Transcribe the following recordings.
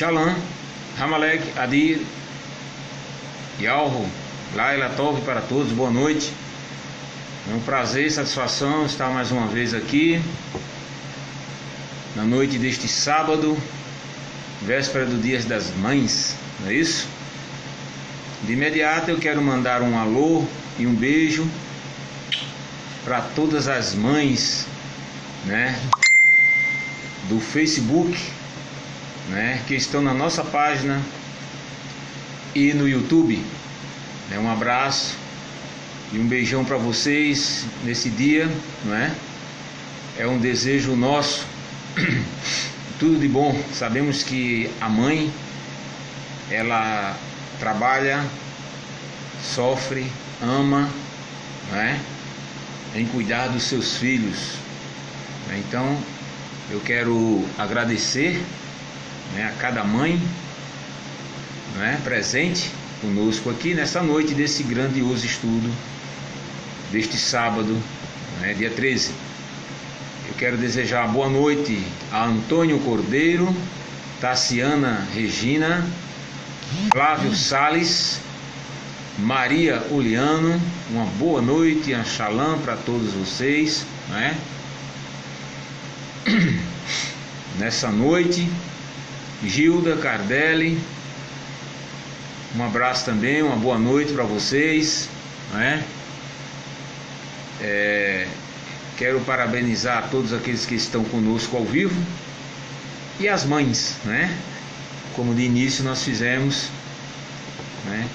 Shalom, Hamalek, Adir, Yalro, Laila, Tov para todos, boa noite. É um prazer e satisfação estar mais uma vez aqui na noite deste sábado, véspera do Dia das Mães, não é isso? De imediato eu quero mandar um alô e um beijo para todas as mães, né, do Facebook, né, que estão na nossa página e no YouTube. Um abraço e um beijão para vocês nesse dia, não é? É um desejo nosso, tudo de bom. Sabemos que a mãe, ela trabalha, sofre, ama, não é? Em cuidar dos seus filhos. Então, eu quero agradecer, né, a cada mãe, não é, presente conosco aqui nessa noite desse grandioso estudo deste sábado, né, dia 13. Eu quero desejar boa noite a Antônio Cordeiro, Tassiana Regina, Flávio Salles, Maria Uliano, uma boa noite, um shalom para todos vocês, né? Nessa noite, Gilda Cardelli, um abraço também, uma boa noite para vocês, né? Quero parabenizar todos aqueles que estão conosco ao vivo e as mães, né? Como de início nós fizemos, né?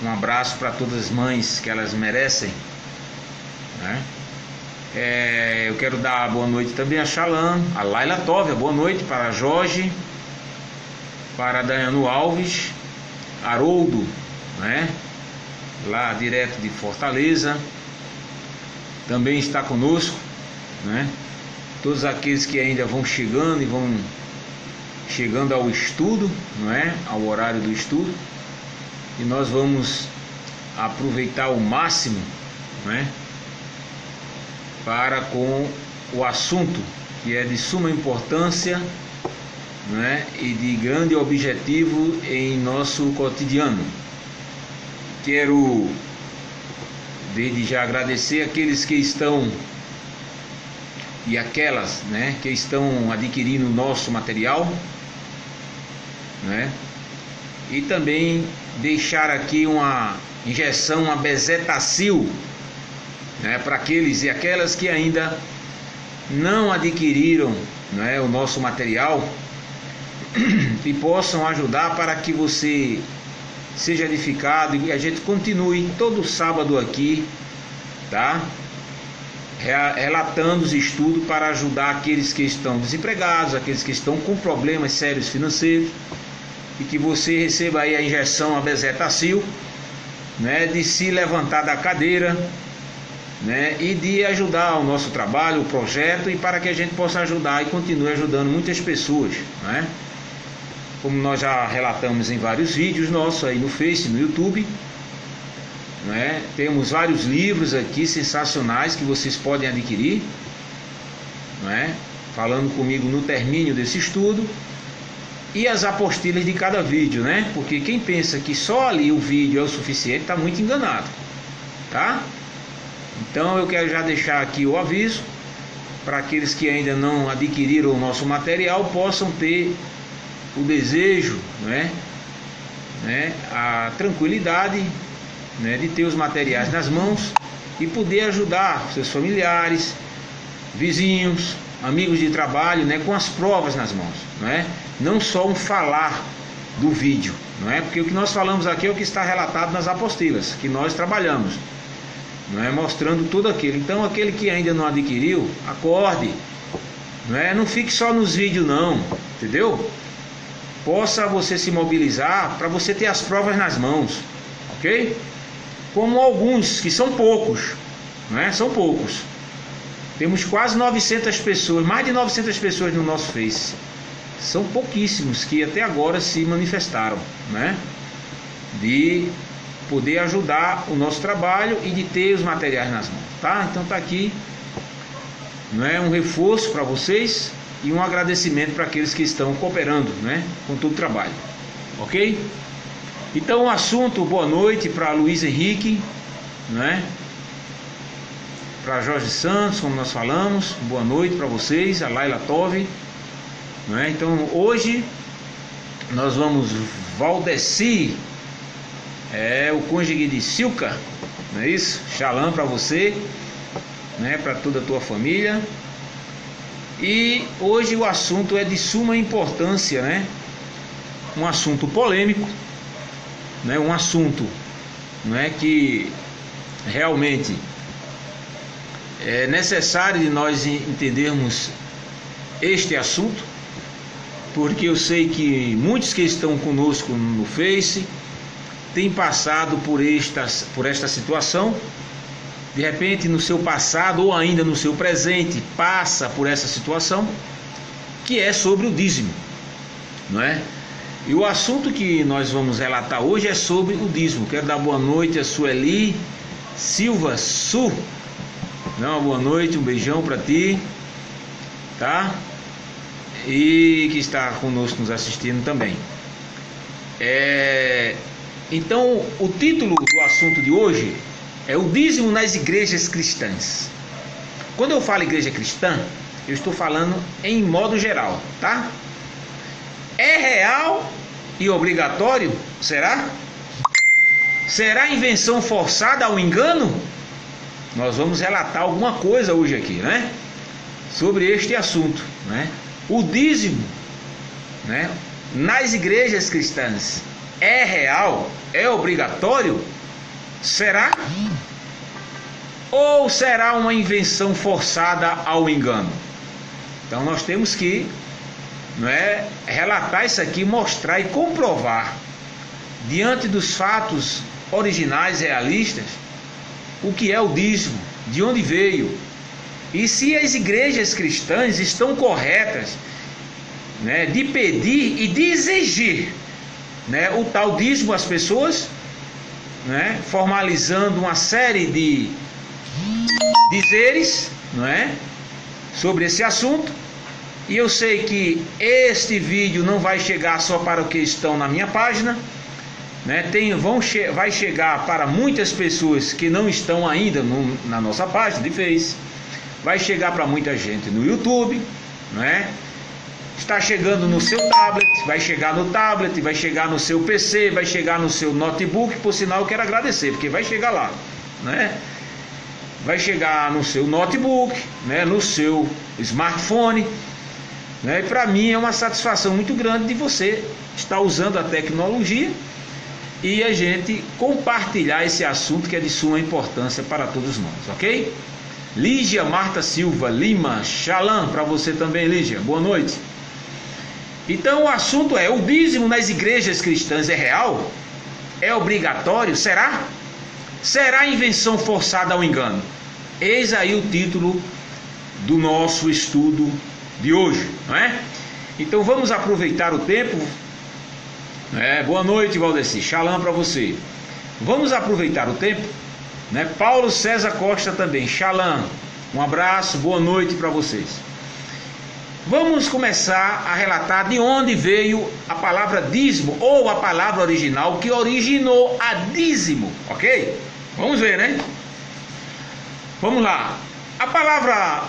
Um abraço para todas as mães, que elas merecem, né? Eu quero dar boa noite também a Shalom, a Laila Tóvia, boa noite para a Jorge, para a Dayano Alves, Haroldo, né, lá direto de Fortaleza, também está conosco, né? Todos aqueles que ainda vão chegando e vão chegando ao estudo, não é? Ao horário do estudo, e nós vamos aproveitar o máximo, né, para com o assunto que é de suma importância, né, e de grande objetivo em nosso cotidiano. Quero desde já agradecer aqueles que estão e aquelas, né, que estão adquirindo o nosso material, né, e também deixar aqui uma injeção, uma bezetacil, né, para aqueles e aquelas que ainda não adquiriram, né, o nosso material, e possam ajudar para que você seja edificado e a gente continue todo sábado aqui, tá? Relatando os estudos para ajudar aqueles que estão desempregados, aqueles que estão com problemas sérios financeiros, e que você receba aí a injeção, a bezetacil, né, de se levantar da cadeira, né, e de ajudar o nosso trabalho, o projeto, e para que a gente possa ajudar e continue ajudando muitas pessoas, né? Como nós já relatamos em vários vídeos nossos aí no Face, no YouTube, né? Temos vários livros aqui sensacionais que vocês podem adquirir, né, falando comigo no término desse estudo, e as apostilhas de cada vídeo, né? Porque quem pensa que só ali o vídeo é o suficiente está muito enganado, tá? Então eu quero já deixar aqui o aviso para aqueles que ainda não adquiriram o nosso material possam ter o desejo, né, a tranquilidade, né, de ter os materiais nas mãos e poder ajudar seus familiares, vizinhos, amigos de trabalho, né, com as provas nas mãos, não só um falar do vídeo, porque o que nós falamos aqui é o que está relatado nas apostilas que nós trabalhamos, mostrando tudo aquilo. Então aquele que ainda não adquiriu, acorde, não fique só nos vídeos não, entendeu? Possa você se mobilizar para você ter as provas nas mãos, ok? Como alguns, que são poucos, são poucos. Temos quase 900 pessoas, mais de 900 pessoas no nosso Face. São pouquíssimos que até agora se manifestaram, de poder ajudar o nosso trabalho e de ter os materiais nas mãos, tá? Então tá aqui, um reforço para vocês, e um agradecimento para aqueles que estão cooperando, né, com todo o trabalho, ok? Então o assunto, boa noite para Luiz Henrique, né, para Jorge Santos, como nós falamos, boa noite para vocês, a Laila Tove, né? Então hoje nós vamos Valdeci, o cônjuge de Silca, não é isso? Shalom para você, né, para toda a tua família. E hoje o assunto é de suma importância, né? Um assunto polêmico, né? Um assunto, não é, que realmente é necessário de nós entendermos este assunto, porque eu sei que muitos que estão conosco no Face têm passado por esta situação. De repente no seu passado ou ainda no seu presente passa por essa situação, que é sobre o dízimo, não é? E o assunto que nós vamos relatar hoje é sobre o dízimo. Quero dar boa noite a Sueli Silva Su, uma boa noite, um beijão para ti, tá? E que está conosco nos assistindo também. Então o título do assunto de hoje é o dízimo nas igrejas cristãs. Quando eu falo igreja cristã, eu estou falando em modo geral, tá? É real e obrigatório? Será? Será invenção forçada ao engano? Nós vamos relatar alguma coisa hoje aqui, né? Sobre este assunto, né? O dízimo, né, nas igrejas cristãs é real? É obrigatório? Será? Ou será uma invenção forçada ao engano? Então nós temos que, não é, relatar isso aqui, mostrar e comprovar diante dos fatos originais, realistas, o que é o dízimo, de onde veio, e se as igrejas cristãs estão corretas, né, de pedir e de exigir, né, o tal dízimo às pessoas, né, formalizando uma série de dizeres, não é, sobre esse assunto. E eu sei que este vídeo não vai chegar só para os que estão na minha página, né, vai chegar para muitas pessoas que não estão ainda na nossa página de Face, vai chegar para muita gente no YouTube, não é? Está chegando no seu tablet, vai chegar no tablet, vai chegar no seu PC, vai chegar no seu notebook. Por sinal, eu quero agradecer, porque vai chegar lá, né? Vai chegar no seu notebook, né? No seu smartphone, né? E para mim é uma satisfação muito grande de você estar usando a tecnologia e a gente compartilhar esse assunto que é de suma importância para todos nós, ok? Lígia Marta Silva Lima, Shalom para você também, Lígia, boa noite. Então o assunto é: o dízimo nas igrejas cristãs é real? É obrigatório? Será? Será invenção forçada ao engano? Eis aí o título do nosso estudo de hoje, não é? Então vamos aproveitar o tempo. Boa noite, Valdeci, Shalom para você. Vamos aproveitar o tempo, né? Paulo César Costa também, Shalom, um abraço, boa noite para vocês. Vamos começar a relatar de onde veio a palavra dízimo, ou a palavra original que originou a dízimo, ok? Vamos ver, né? Vamos lá. A palavra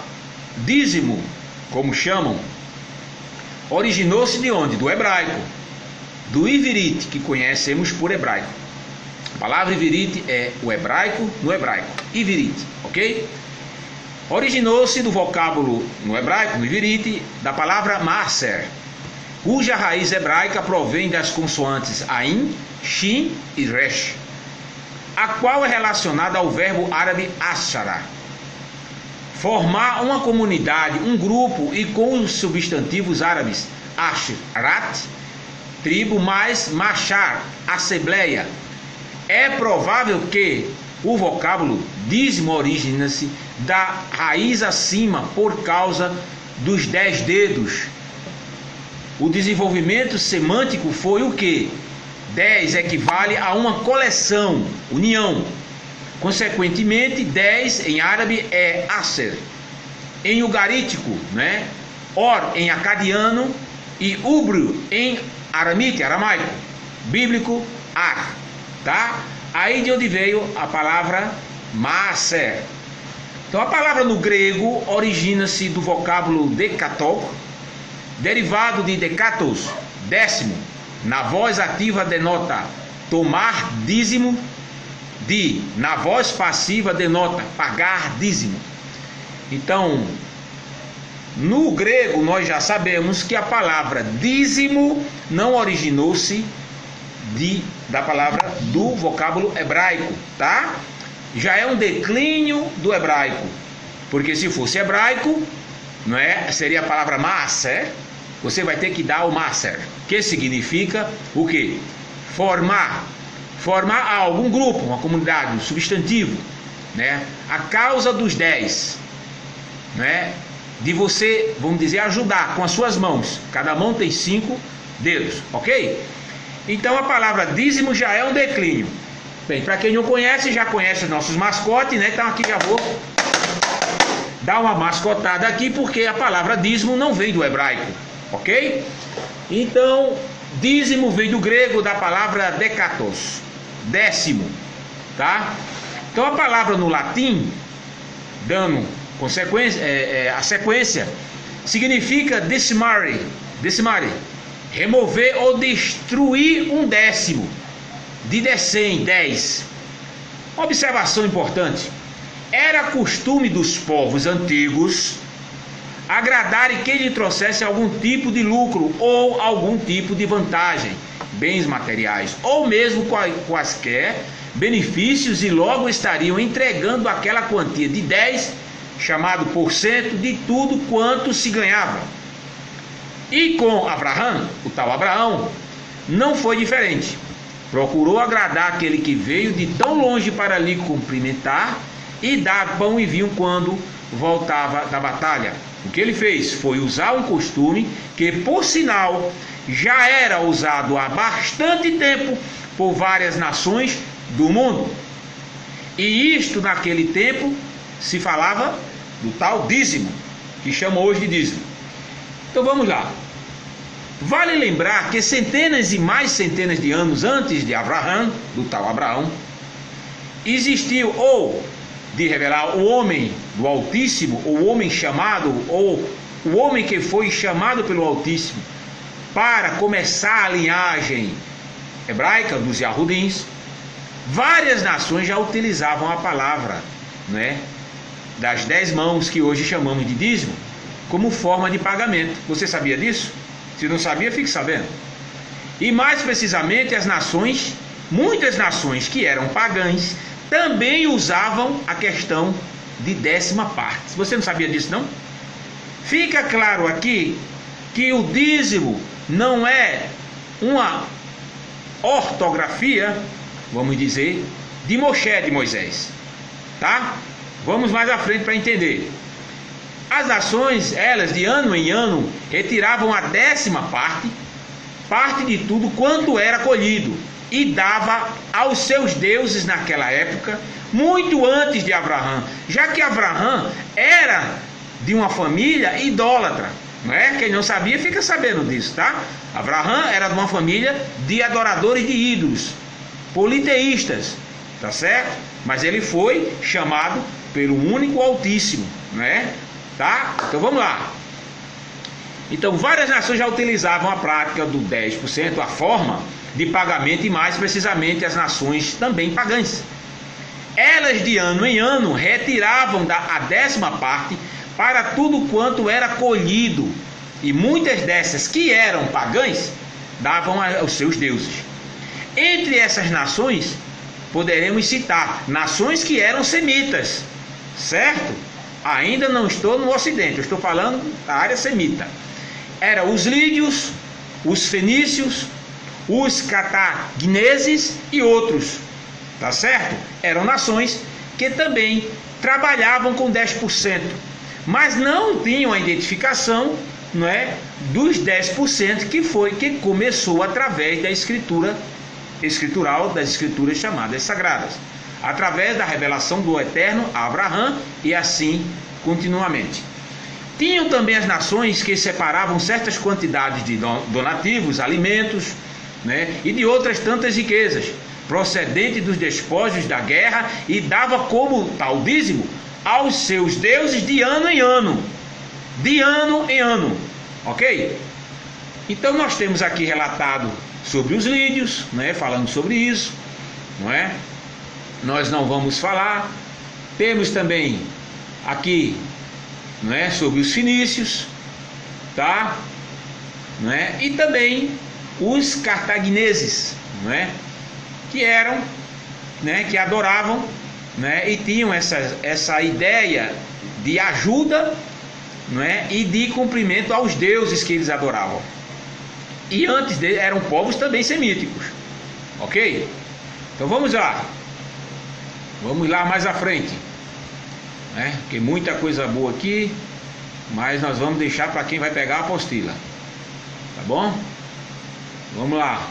dízimo, como chamam, originou-se de onde? Do hebraico, do ivirite, que conhecemos por hebraico. A palavra ivirite é o hebraico no hebraico, ivirite, ok? Originou-se do vocábulo no hebraico, no ivirite, da palavra maser, cuja raiz hebraica provém das consoantes ain, shin e resh, a qual é relacionada ao verbo árabe ashara, formar uma comunidade, um grupo, e com os substantivos árabes ashrat, tribo, mais machar, assembleia. É provável que o vocábulo dízimo origina-se da raiz acima por causa dos 10 dedos. O desenvolvimento semântico foi o que? 10 equivale a uma coleção, união. Consequentemente, 10 em árabe é aser. Em ugarítico, né? Or em acadiano e Ubrio em aramaico, bíblico Ar, tá? Aí de onde veio a palavra Maaser. Então a palavra no grego origina-se do vocábulo dekatok, derivado de dekatos, décimo. Na voz ativa denota tomar dízimo, na voz passiva denota pagar dízimo. Então, no grego nós já sabemos que a palavra dízimo não originou-se da palavra do vocábulo hebraico, tá? Já é um declínio do hebraico, porque se fosse hebraico, não é? Seria a palavra maaser. Você vai ter que dar o maaser, que significa o quê? Formar algo, um grupo, uma comunidade, um substantivo, né? A causa dos 10, né? De você, vamos dizer, ajudar com as suas mãos. Cada mão tem 5 dedos, ok? Então a palavra dízimo já é um declínio. Bem, para quem não conhece, já conhece os nossos mascotes, né? Então aqui já vou dar uma mascotada aqui, porque a palavra dízimo não vem do hebraico, ok? Então, dízimo vem do grego da palavra dekatos, décimo, tá? Então a palavra no latim, dando a sequência, significa decimare, remover ou destruir um décimo, de decem, 10. Observação importante: era costume dos povos antigos agradarem quem lhe trouxesse algum tipo de lucro ou algum tipo de vantagem, bens materiais ou mesmo quaisquer benefícios, e logo estariam entregando aquela quantia de 10, chamado porcento, de tudo quanto se ganhava. E com Abraão, o tal Abraão, não foi diferente. Procurou agradar aquele que veio de tão longe para lhe cumprimentar e dar pão e vinho quando voltava da batalha. O que ele fez foi usar um costume que, por sinal, já era usado há bastante tempo por várias nações do mundo. E isto, naquele tempo, se falava do tal dízimo, que chama hoje de dízimo. Então vamos lá. Vale lembrar que centenas e mais centenas de anos antes de Abraão, do tal Abraão, existiu, ou de revelar o homem do Altíssimo, o homem chamado, ou o homem que foi chamado pelo Altíssimo para começar a linhagem hebraica dos Yahudins. Várias nações já utilizavam a palavra, né, das 10 mãos, que hoje chamamos de dízimo, como forma de pagamento. Você sabia disso? Se não sabia, fique sabendo. E mais precisamente muitas nações que eram pagãs, também usavam a questão de 10ª parte. Você não sabia disso, não? Fica claro aqui que o dízimo não é uma ortografia, vamos dizer, de Moisés, tá? Vamos mais à frente para entender. As nações, elas de ano em ano retiravam a 10ª parte de tudo quanto era colhido, e dava aos seus deuses naquela época, muito antes de Abraão, já que Abraão era de uma família idólatra, não é? Quem não sabia fica sabendo disso, tá? Abraão era de uma família de adoradores de ídolos, politeístas, tá certo? Mas ele foi chamado pelo único Altíssimo, não é? Tá? Então vamos lá. Então várias nações já utilizavam a prática do 10%, a forma de pagamento, e mais precisamente as nações também pagãs. Elas de ano em ano retiravam a 10ª parte para tudo quanto era colhido, e muitas dessas que eram pagãs davam aos seus deuses. Entre essas nações poderemos citar nações que eram semitas, certo? Ainda não estou no Ocidente, eu estou falando da área semita. Eram os lídios, os fenícios, os cartagineses e outros, tá certo? Eram nações que também trabalhavam com 10%, mas não tinham a identificação, não é, dos 10% que começou através da escritural, das escrituras chamadas sagradas, através da revelação do Eterno a Abraão, e assim continuamente. Tinham também as nações que separavam certas quantidades de donativos, alimentos, né, e de outras tantas riquezas, procedentes dos despojos da guerra, e dava como tal dízimo aos seus deuses de ano em ano. De ano em ano. Ok? Então nós temos aqui relatado sobre os lídios, né, falando sobre isso, não é? Nós não vamos falar. Temos também aqui, não é, sobre os fenícios, tá? Não é? E também os cartagineses, não é? Que eram, né, que adoravam, né, e tinham essa ideia de ajuda, não é, e de cumprimento aos deuses que eles adoravam. E antes deles eram povos também semíticos, ok? Então vamos lá mais à frente, né? Tem muita coisa boa aqui, mas nós vamos deixar para quem vai pegar a apostila, tá bom? Vamos lá.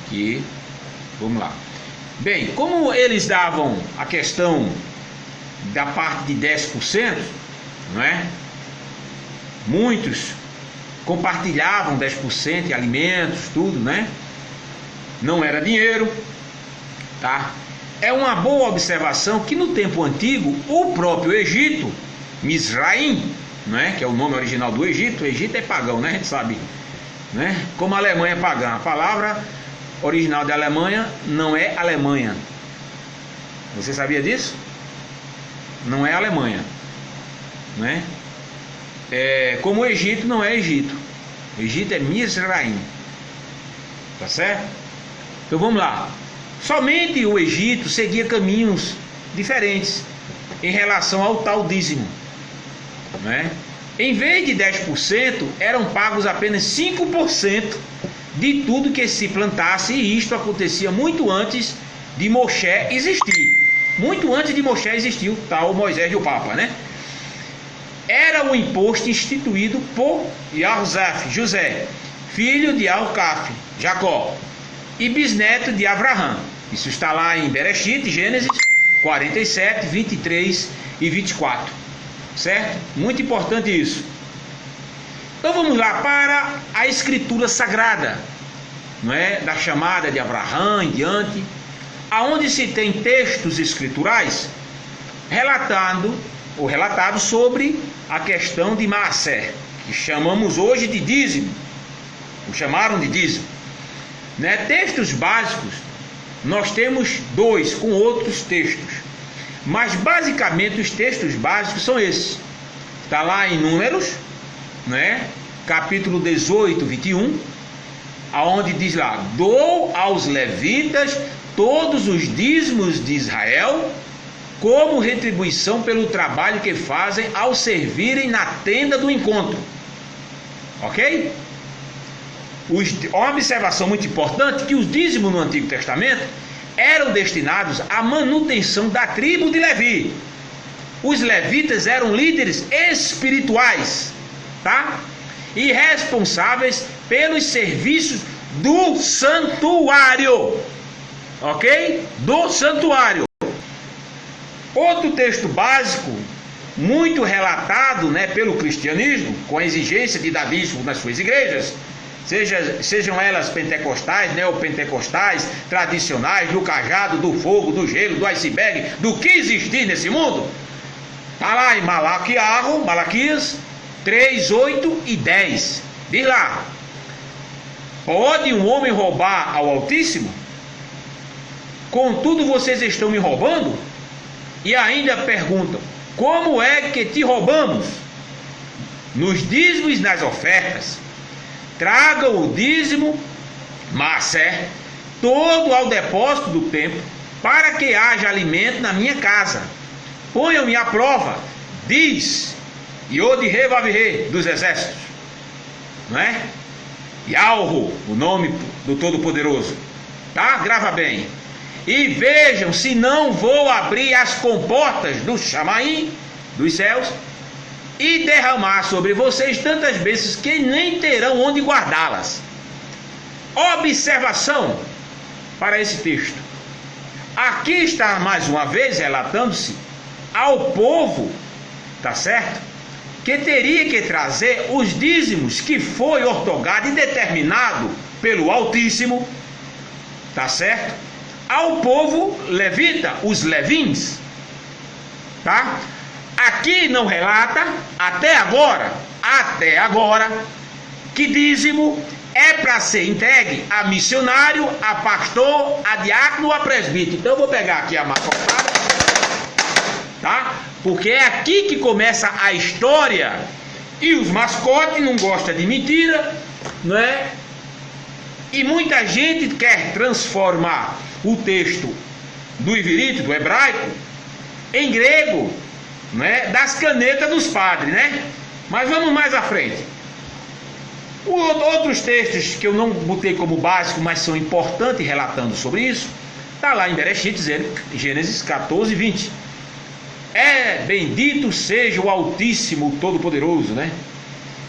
Aqui, vamos lá. Bem, como eles davam a questão da parte de 10%, não é? Muitos compartilhavam 10% em alimentos, tudo, né? Não era dinheiro, tá? É uma boa observação que no tempo antigo, o próprio Egito, Misraim, né, que é o nome original do Egito. O Egito é pagão, né? A gente sabe, né? Como a Alemanha é pagã. A palavra original da Alemanha não é Alemanha. Você sabia disso? Não é Alemanha, né? Como o Egito não é Egito. O Egito é Misraim. Tá certo? Então vamos lá. Somente o Egito seguia caminhos diferentes em relação ao tal dízimo, né? Em vez de 10%, eram pagos apenas 5% de tudo que se plantasse, e isto acontecia muito antes de Moshe existir. Muito antes de Moshe existir o tal Moisés e o Papa, né? Era o imposto instituído por Yahuzaf, José, filho de Alcaf, Jacó, e bisneto de Abraão. Isso está lá em Bereshit, Gênesis 47, 23 e 24. Certo? Muito importante isso. Então vamos lá para a escritura sagrada, não é? Da chamada de Abraão em diante, aonde se tem textos escriturais relatados sobre a questão de Maaser, que chamamos hoje de dízimo, o chamaram de dízimo, né? Textos básicos, nós temos dois com outros textos, mas basicamente os textos básicos são esses. Está lá em Números, né? Capítulo 18, 21, aonde diz lá: dou aos levitas todos os dízimos de Israel, como retribuição pelo trabalho que fazem ao servirem na tenda do encontro. Ok? Uma observação muito importante, que os dízimos no Antigo Testamento eram destinados à manutenção da tribo de Levi. Os levitas eram líderes espirituais, tá? E responsáveis pelos serviços do santuário, ok? Do santuário. Outro texto básico, muito relatado, né, pelo cristianismo, com a exigência de dar dízimo nas suas igrejas, sejam elas pentecostais, neopentecostais, tradicionais, do cajado, do fogo, do gelo, do iceberg, do que existir nesse mundo, está lá em Malaquias 3, 8 e 10. Diz lá: pode um homem roubar ao Altíssimo? Contudo vocês estão me roubando? E ainda perguntam: como é que te roubamos? Nos dízimos e nas ofertas. Tragam o dízimo, Maaser, todo ao depósito do templo, para que haja alimento na minha casa. Ponham-me à prova, diz Yod-Heh-Vav-Heh dos exércitos, não é? Yahweh, o nome do Todo-Poderoso, tá? Grava bem. E vejam se não vou abrir as comportas do Chamaim, dos céus, e derramar sobre vocês tantas bênçãos que nem terão onde guardá-las. Observação para esse texto. Aqui está mais uma vez relatando-se ao povo, tá certo? Que teria que trazer os dízimos que foi ortogado e determinado pelo Altíssimo, tá certo? Ao povo levita, os levins, tá? Aqui não relata, até agora, que dízimo é para ser entregue a missionário, a pastor, a diácono ou a presbítero. Então eu vou pegar aqui a macrotada, tá? Porque é aqui que começa a história. E os mascotes não gostam de mentira, não é? E muita gente quer transformar o texto do iverito, do hebraico, em grego, né? Das canetas dos padres, né? Mas vamos mais à frente. Outros textos que eu não botei como básico, mas são importantes relatando sobre isso, está lá em Bereshit, Gênesis 14, 20. Bendito seja o Altíssimo, o Todo-Poderoso, né?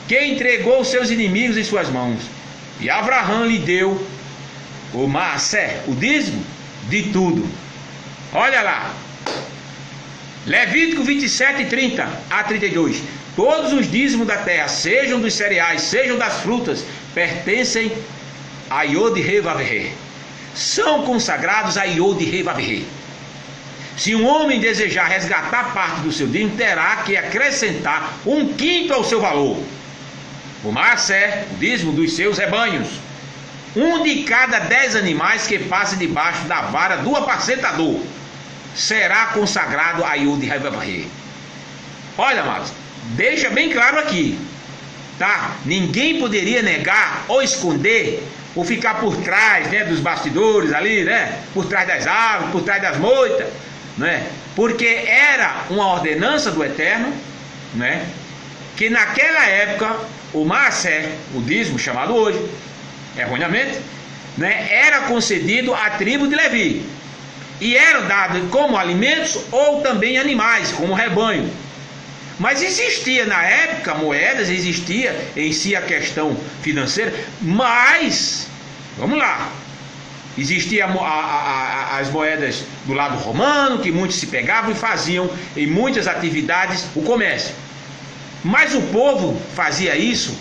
Que entregou seus inimigos em suas mãos. E Abraão lhe deu o Maaser, o dízimo de tudo. Olha lá. Levítico 27, 30 a 32. Todos os dízimos da terra, sejam dos cereais, sejam das frutas, pertencem a Yod He Vav He. São consagrados a Yod He Vav He. Se um homem desejar resgatar parte do seu dízimo, terá que acrescentar 1/5 ao seu valor. O Maaser, o dízimo dos seus rebanhos. 1 de cada 10 animais que passe debaixo da vara do apacentador será consagrado a Yod He Vav He. Olha, amados, deixa bem claro aqui, tá? Ninguém poderia negar ou esconder ou ficar por trás, né, dos bastidores ali, né? Por trás das árvores, por trás das moitas, né? Porque era uma ordenança do Eterno, né? Que naquela época o Maaser, o dízimo chamado hoje, erroneamente, né, era concedido à tribo de Levi e eram dados como alimentos ou também animais, como rebanho. Mas existia na época moedas, existia em si a questão financeira, mas, vamos lá, existia as moedas do lado romano, que muitos se pegavam e faziam em muitas atividades o comércio. Mas o povo fazia isso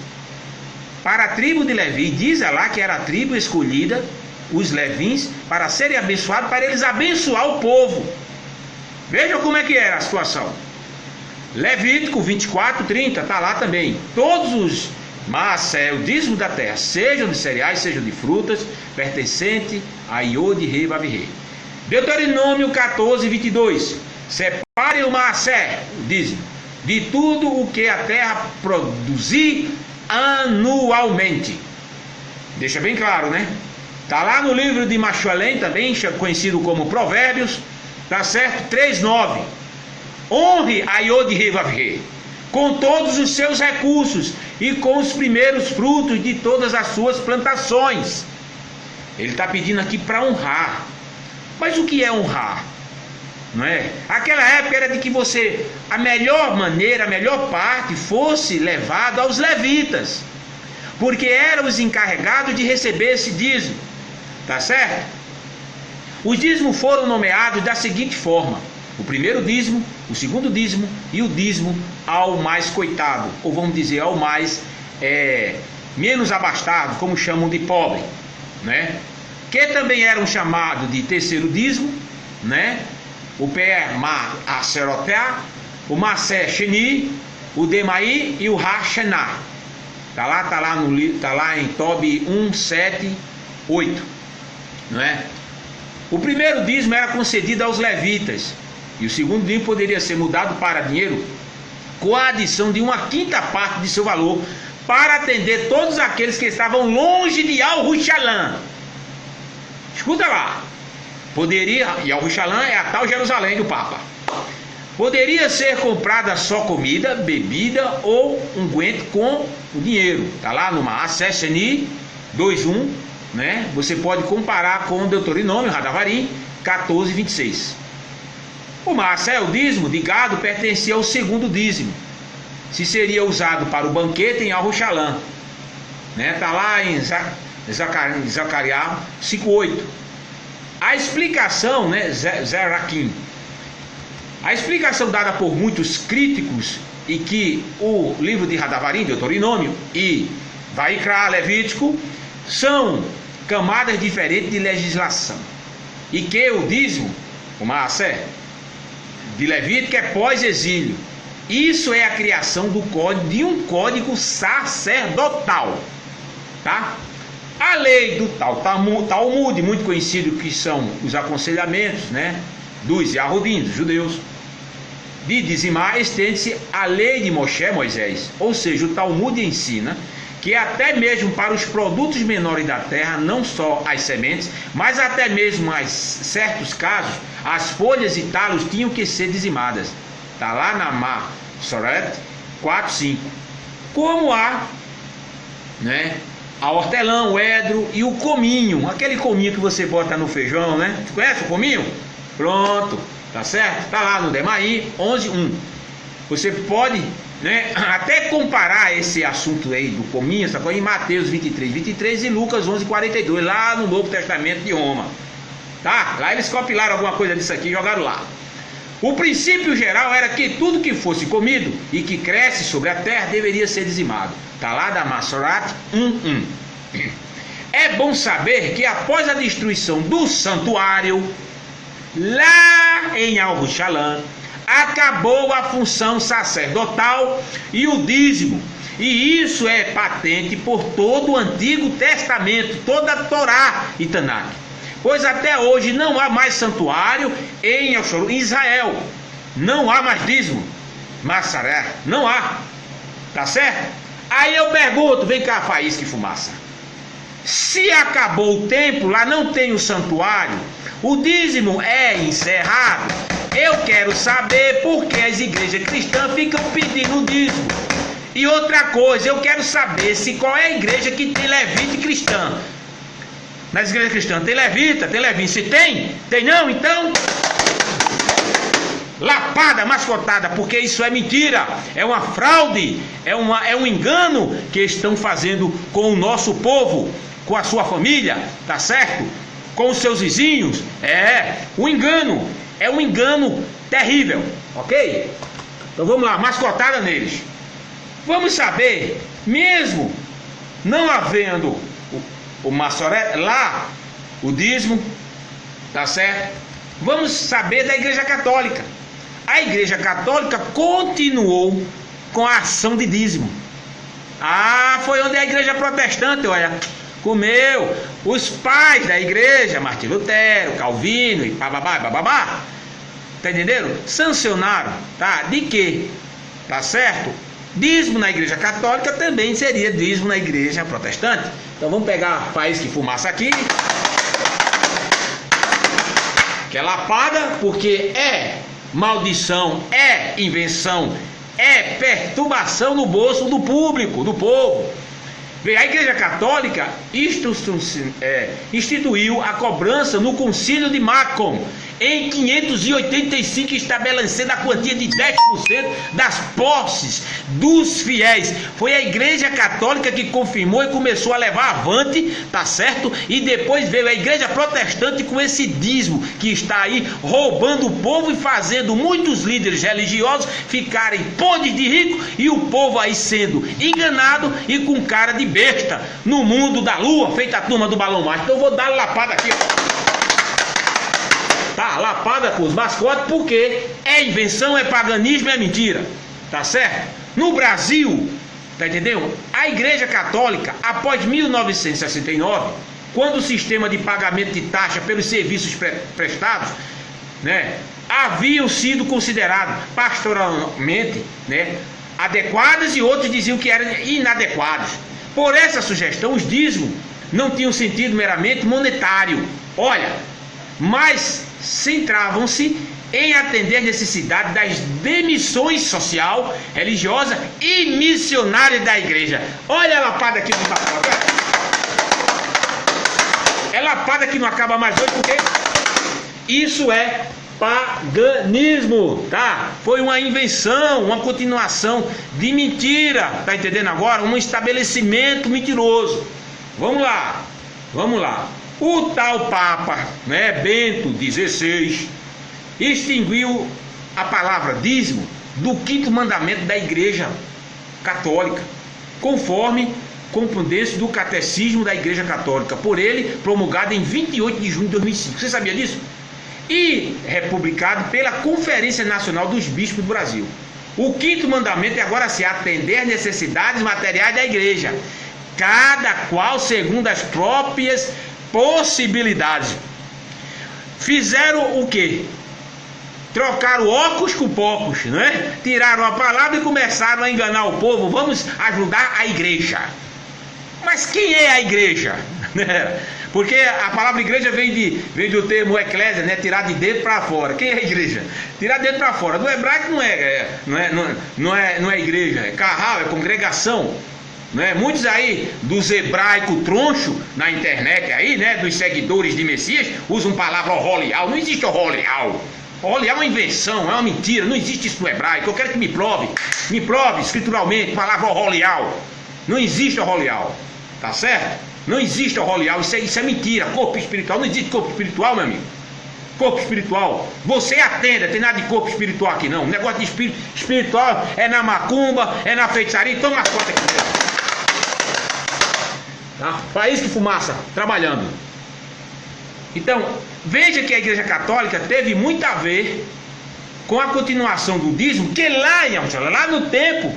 para a tribo de Levi, diz lá que era a tribo escolhida, os levins, para serem abençoados, para eles abençoar o povo. Veja como é que era a situação. Levítico 24, 30, está lá também. Todos os Maaser, o dízimo da terra, sejam de cereais, sejam de frutas, pertencente a Yod He Vav He. Deuteronômio 14, 22. Separe o Maaser, o dízimo, de tudo o que a terra produzir anualmente. Deixa bem claro, né? Está lá no livro de Machulém, também conhecido como Provérbios, tá certo? 3:9. Honre a Yod He Vav He com todos os seus recursos e com os primeiros frutos de todas as suas plantações. Ele está pedindo aqui para honrar. Mas o que é honrar? Não é? Aquela época era de que a melhor maneira, a melhor parte fosse levado aos levitas, porque eram os encarregados de receber esse dízimo, tá certo? Os dízimos foram nomeados da seguinte forma: o primeiro dízimo, o segundo dízimo e o dízimo ao mais coitado, ou vamos dizer ao mais menos abastado, como chamam de pobre, né? Que também eram chamados de terceiro dízimo, né? O Pé Maaseroteá, o Maaser Sheni, o Demaí e o Hashanah. Tá lá em Tobi 1, 7, 8, não é? O primeiro dízimo era concedido aos levitas, e o segundo dízimo poderia ser mudado para dinheiro com a adição de 1/5 parte de seu valor, para atender todos aqueles que estavam longe de Al-Rushalã. Escuta lá. E Al-Rushalã é a tal Jerusalém do Papa. Poderia ser comprada só comida, bebida ou unguento com o dinheiro. Está lá no Maaser Sheni 2:1, né? Você pode comparar com o Deuteronômio, Hadavarim 14, 26. O Maaser, o dízimo de gado, pertencia ao segundo dízimo, se seria usado para o banquete em Al-Rushalã, né? Está lá em Zacarias 5:8. A explicação, né, Zeraquim, A explicação dada por muitos críticos e que o livro de Radavarim, Deuteronômio e Vaikra, Levítico, são camadas diferentes de legislação. E que o dízimo, o Maaser, de Levítico é pós-exílio. Isso é a criação de um código sacerdotal, tá? A lei do Talmud, muito conhecido, que são os aconselhamentos, né, dos Yahudim, dos judeus, de dizimar, estende-se à lei de Moisés. Ou seja, o Talmud ensina que até mesmo para os produtos menores da terra, não só as sementes, mas até mesmo em certos casos, as folhas e talos tinham que ser dizimadas. Está lá na Masoret 4:5. Como há, né, a hortelã, o edro e o cominho, aquele cominho que você bota no feijão, né? Você conhece o cominho? Pronto, tá certo? Tá lá no Demaí 11:1. Você pode, né, até comparar esse assunto aí do cominho, essa coisa, em Mateus 23 e Lucas 11:42, lá no Novo Testamento de Roma. Tá? Lá eles compilaram alguma coisa disso aqui e jogaram lá. O princípio geral era que tudo que fosse comido e que cresce sobre a terra deveria ser dizimado. Está lá da Masorat 1:1. É bom saber que após a destruição do santuário, lá em Al-Rushalã, acabou a função sacerdotal e o dízimo. E isso é patente por todo o Antigo Testamento, toda a Torá e Tanakh. Pois até hoje não há mais santuário em Israel. Não há mais dízimo. Massaré, não há. Tá certo? Aí eu pergunto, vem cá, faísca e fumaça. Se acabou o templo, lá não tem o santuário, o dízimo é encerrado. Eu quero saber por que as igrejas cristãs ficam pedindo o dízimo. E outra coisa, eu quero saber se qual é a igreja que tem levita e cristã. Nas igrejas cristãs tem levita, tem levín. Se tem? Tem não? Então, lapada, mascotada, porque isso é mentira, é uma fraude, é um engano que estão fazendo com o nosso povo, com a sua família, tá certo? Com os seus vizinhos. O engano, é um engano terrível, ok? Então vamos lá, mascotada neles. Vamos saber, mesmo não havendo o Massoré, lá o dízimo, tá certo? Vamos saber da Igreja Católica. A Igreja Católica continuou com a ação de dízimo. Foi onde a Igreja Protestante, olha, comeu. Os pais da Igreja, Martim Lutero, Calvino e bababá, tá entendendo? Sancionaram, tá? De quê? Tá certo? Dízimo na Igreja Católica também seria dízimo na Igreja Protestante. Então vamos pegar faísca e fumaça aqui, que é lapada, porque é maldição, é invenção, é perturbação no bolso do público, do povo. A Igreja Católica instituiu a cobrança no Concílio de Macon em 585, estabelecendo a quantia de 10% das posses dos fiéis. Foi a Igreja Católica que confirmou e começou a levar avante, tá certo? E depois veio a Igreja Protestante com esse dízimo que está aí roubando o povo e fazendo muitos líderes religiosos ficarem podres de rico e o povo aí sendo enganado e com cara de besta no mundo da lua, feita a turma do balão mágico. Então eu vou dar lapada aqui, ó. Tá, lapada com os mascotes, porque é invenção, é paganismo, é mentira, tá certo? No Brasil, tá entendendo? A Igreja Católica, após 1969, quando o sistema de pagamento de taxa pelos serviços prestados, né, haviam sido considerados pastoralmente, né, adequados, e outros diziam que eram inadequados. Por essa sugestão, os dízimos não tinham sentido meramente monetário, olha, mas centravam-se em atender a necessidade das demissões social, religiosa e missionária da igreja. Olha a lapada aqui do pacote. É lapada que não acaba mais hoje, porque isso é paganismo, tá? Foi uma invenção, uma continuação de mentira, tá entendendo agora? Um estabelecimento mentiroso. Vamos lá. O tal Papa, né, Bento XVI, extinguiu a palavra dízimo do 5º mandamento da Igreja Católica, conforme compondência do Catecismo da Igreja Católica, por ele promulgado em 28 de junho de 2005. Você sabia disso? E republicado pela Conferência Nacional dos Bispos do Brasil. O 5º mandamento é agora se atender às necessidades materiais da igreja, cada qual segundo as próprias possibilidades. Fizeram o quê? Trocaram óculos com pocos, não é? Tiraram a palavra e começaram a enganar o povo. Vamos ajudar a igreja. Mas quem é a igreja? Porque a palavra igreja vem do termo eclésia, né? Tirar de dentro para fora. Quem é a igreja? Tirar de dentro para fora. Do hebraico não é igreja, é carral, é congregação. Não é? Muitos aí dos hebraicos troncho na internet aí, né? Dos seguidores de Messias, usam palavra orolial. Não existe orolial. Orolial é uma invenção, é uma mentira. Não existe isso no hebraico. Eu quero que me prove escrituralmente, palavra orolial. Não existe orolial. Tá certo? Não existe orolial, isso é mentira. Corpo espiritual, não existe corpo espiritual, meu amigo. Corpo espiritual, você atenda, tem nada de corpo espiritual aqui não. O negócio de espírito espiritual é na macumba, é na feitiçaria. Toma as contas aqui. Tá? Faísca e fumaça, trabalhando. Então, veja que a Igreja Católica teve muito a ver com a continuação do dízimo, que lá no tempo,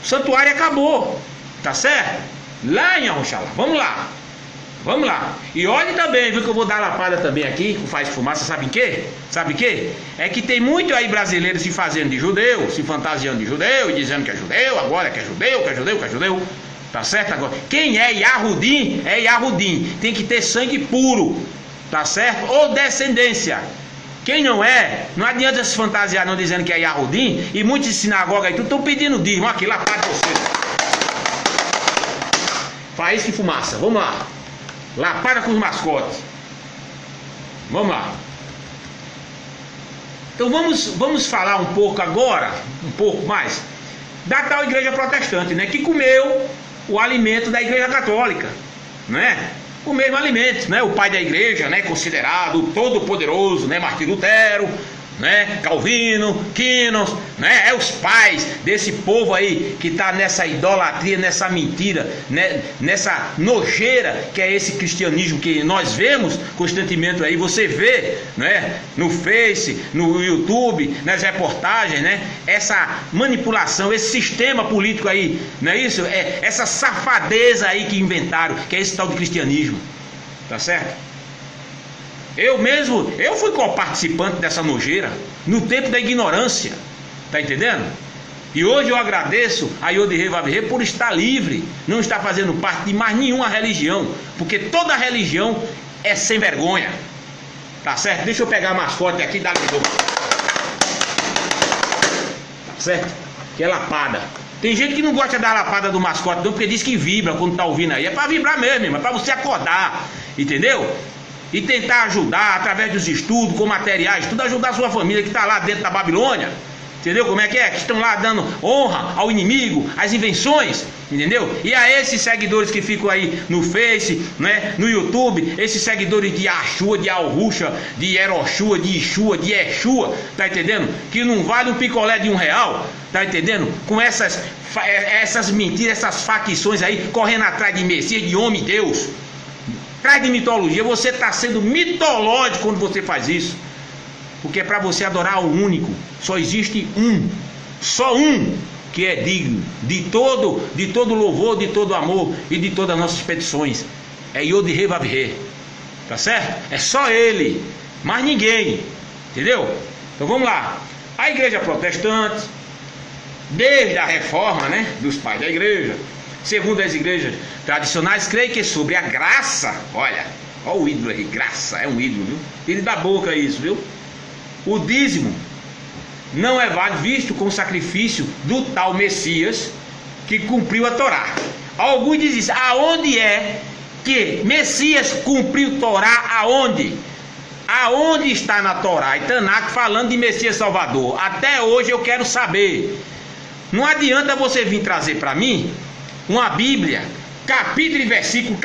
o santuário acabou. Tá certo? Lá em Arroxalá, vamos lá. E olhe também, viu que eu vou dar lapada também aqui, com faz fumaça, sabe o quê? É que tem muito aí brasileiros se fazendo de judeu, se fantasiando de judeu e dizendo que é judeu, agora que é judeu. Tá certo agora? Quem é Yahudim, tem que ter sangue puro, tá certo? Ou descendência. Quem não é, não adianta se fantasiar não dizendo que é Yahudim, e muitos de sinagoga aí, estão pedindo dízimo, aqui, lapada de vocês. Faísca e fumaça, vamos lá. Lapada com os mascotes. Vamos lá. Então vamos falar um pouco agora, um pouco mais, da tal igreja protestante, né? Que comeu o alimento da igreja católica, né? O mesmo alimento, né? O pai da igreja, né? Considerado todo-poderoso, né? Martim Lutero, né? Calvino, Quinos, né? É os pais desse povo aí que está nessa idolatria, nessa mentira, né? Nessa nojeira que é esse cristianismo que nós vemos constantemente aí. Você vê, né? No Face, no YouTube, nas reportagens, né? Essa manipulação, esse sistema político aí, não é isso? É essa safadeza aí que inventaram, que é esse tal de cristianismo, tá certo? Eu fui co-participante dessa nojeira no tempo da ignorância, tá entendendo? E hoje eu agradeço a Yod-Heh Vav-Heh por estar livre, não estar fazendo parte de mais nenhuma religião, porque toda religião é sem vergonha, tá certo? Deixa eu pegar mais forte aqui e dar de novo, tá certo? Que é lapada. Tem gente que não gosta da lapada do mascote não, porque diz que vibra quando tá ouvindo aí. É para vibrar mesmo, irmão, é para você acordar, entendeu? E tentar ajudar através dos estudos, com materiais, tudo ajudar a sua família que está lá dentro da Babilônia. Entendeu como é? Que estão lá dando honra ao inimigo, às invenções, entendeu? E a esses seguidores que ficam aí no Face, né, no YouTube, esses seguidores de Ashua, de Alruxa, de Eroshua, de Ishua, de Exua, tá entendendo? Que não vale um picolé de R$1, tá entendendo? Com essas mentiras, essas facções aí, correndo atrás de Messias, de homem Deus. Atrás de mitologia, você está sendo mitológico quando você faz isso. Porque é para você adorar o único. Só existe um. Só um que é digno de todo louvor, de todo amor e de todas as nossas petições. É Yod-Heh Vav-Heh. Tá certo? É só ele. Mais ninguém. Entendeu? Então vamos lá. A igreja protestante, desde a reforma, né, dos pais da igreja, segundo as igrejas tradicionais, creio que sobre a graça, olha o ídolo aí, graça, é um ídolo, viu? Tire da boca isso, viu? O dízimo não é válido, visto com o sacrifício do tal Messias que cumpriu a Torá. Alguns dizem isso, aonde é que Messias cumpriu a Torá, aonde? Aonde está na Torá e Tanakh falando de Messias Salvador? Até hoje eu quero saber. Não adianta você vir trazer para mim uma Bíblia, capítulo e versículo,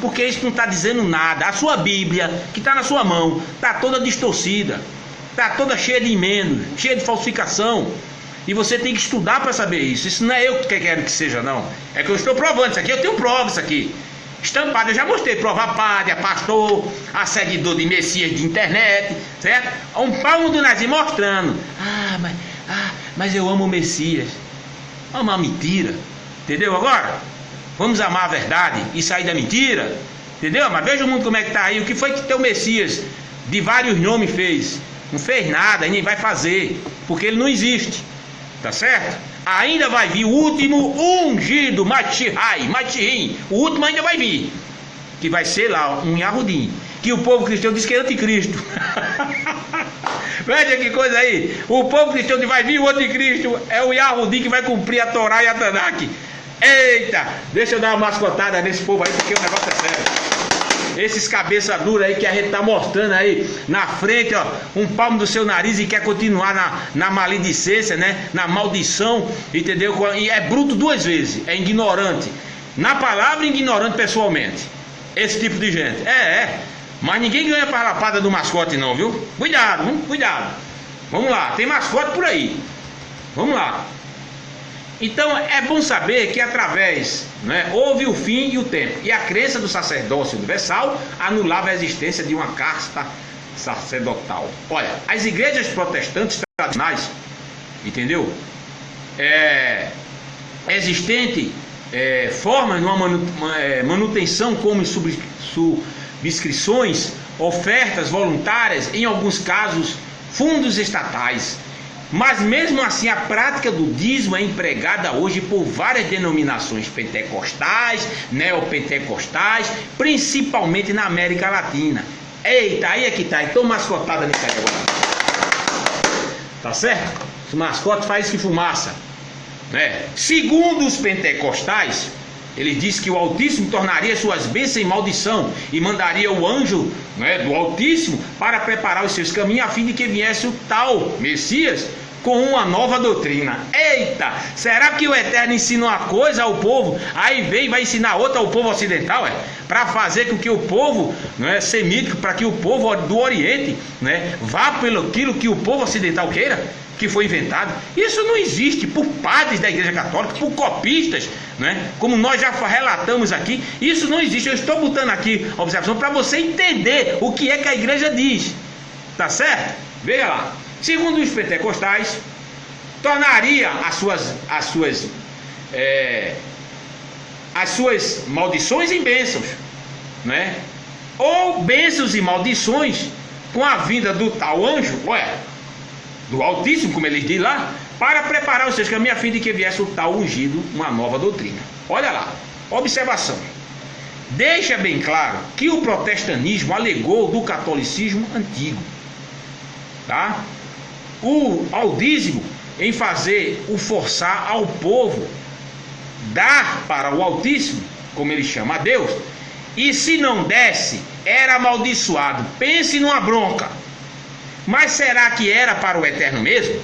porque isso não está dizendo nada. A sua Bíblia, que está na sua mão, está toda distorcida. está toda cheia de emendas, cheia de falsificação. E você tem que estudar para saber isso. Isso não é eu que quero que seja, não. É que eu estou provando isso aqui. Eu tenho provas isso aqui. Estampado, eu já mostrei. Prova padre, pastor, a seguidor de Messias de internet, certo? Um palmo do nariz mostrando. Mas eu amo o Messias. Amar mentira. Entendeu agora? Vamos amar a verdade e sair da mentira. Entendeu? Mas veja o mundo como é que está aí. O que foi que teu Messias de vários nomes fez? Não fez nada, nem vai fazer. Porque ele não existe. Tá certo? Ainda vai vir o último ungido, Machihim. O último ainda vai vir. Que vai ser lá um Yahudim. Que o povo cristão diz que é anticristo. Veja que coisa aí. O povo cristão diz que vai vir o anticristo. É o Yahudim que vai cumprir a Torá e a Tanakh. Eita! Deixa eu dar uma mascotada nesse povo aí, porque o negócio é sério. Esses cabeça dura aí que a gente tá mostrando aí na frente, ó, um palmo do seu nariz e quer continuar na maledicência, né? Na maldição, entendeu? E é bruto duas vezes, é ignorante na palavra e ignorante pessoalmente. Esse tipo de gente. Mas ninguém ganha parlapada do mascote não, viu? Cuidado, cuidado. Vamos lá, tem mascote por aí. Vamos lá. Então é bom saber que através, né, houve o fim e o tempo. E a crença do sacerdócio universal anulava a existência de uma casta sacerdotal. Olha, as igrejas protestantes tradicionais, entendeu? Existente formas de uma manutenção como subscrições, ofertas voluntárias, em alguns casos fundos estatais. Mas mesmo assim a prática do dízimo é empregada hoje por várias denominações pentecostais, neopentecostais, principalmente na América Latina. Eita, aí é que tá, então mascotada nisso aí agora. Tá certo? Esse mascote faz que fumaça, né? Segundo os pentecostais, ele diz que o Altíssimo tornaria suas bênçãos em maldição e mandaria o anjo, né, do Altíssimo para preparar os seus caminhos a fim de que viesse o tal Messias com uma nova doutrina. Eita, será que o Eterno ensina uma coisa ao povo, aí vem e vai ensinar outra ao povo ocidental, para fazer com que o povo, não é, semítico, para que o povo do Oriente, né, vá pelo aquilo que o povo ocidental queira, que foi inventado? Isso não existe por padres da Igreja Católica, por copistas, né, como nós já relatamos aqui. Isso não existe. Eu estou botando aqui a observação para você entender o que é que a igreja diz, tá certo? Veja lá. Segundo os pentecostais, tornaria as suas maldições em bênçãos, né? Ou bênçãos e maldições com a vinda do tal anjo, do Altíssimo, como eles dizem lá, para preparar os seus caminhos a fim de que viesse o tal ungido, uma nova doutrina. Olha lá, observação. Deixa bem claro que o protestantismo alegou do catolicismo antigo, tá? Ao dízimo, em fazer o forçar ao povo dar para o Altíssimo, como ele chama a Deus, e se não desse, era amaldiçoado. Pense numa bronca. Mas será que era para o Eterno mesmo?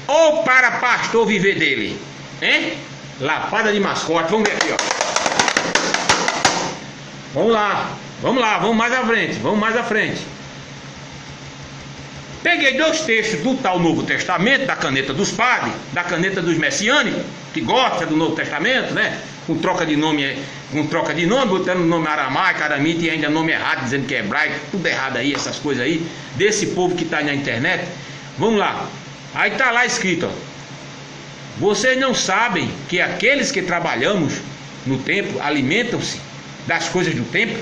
Ou para pastor viver dele? Hein? Lapada de mascote. Vamos ver aqui, ó. Vamos mais à frente. Peguei dois textos do tal Novo Testamento, da caneta dos padres, da caneta dos messiânicos, que gosta do Novo Testamento, né? Com troca de nome, botando nome aramaico, aramita e ainda nome errado, dizendo que é hebraico, tudo errado aí, essas coisas aí, desse povo que está na internet. Vamos lá. Aí está lá escrito, ó: vocês não sabem que aqueles que trabalhamos no templo alimentam-se das coisas do templo,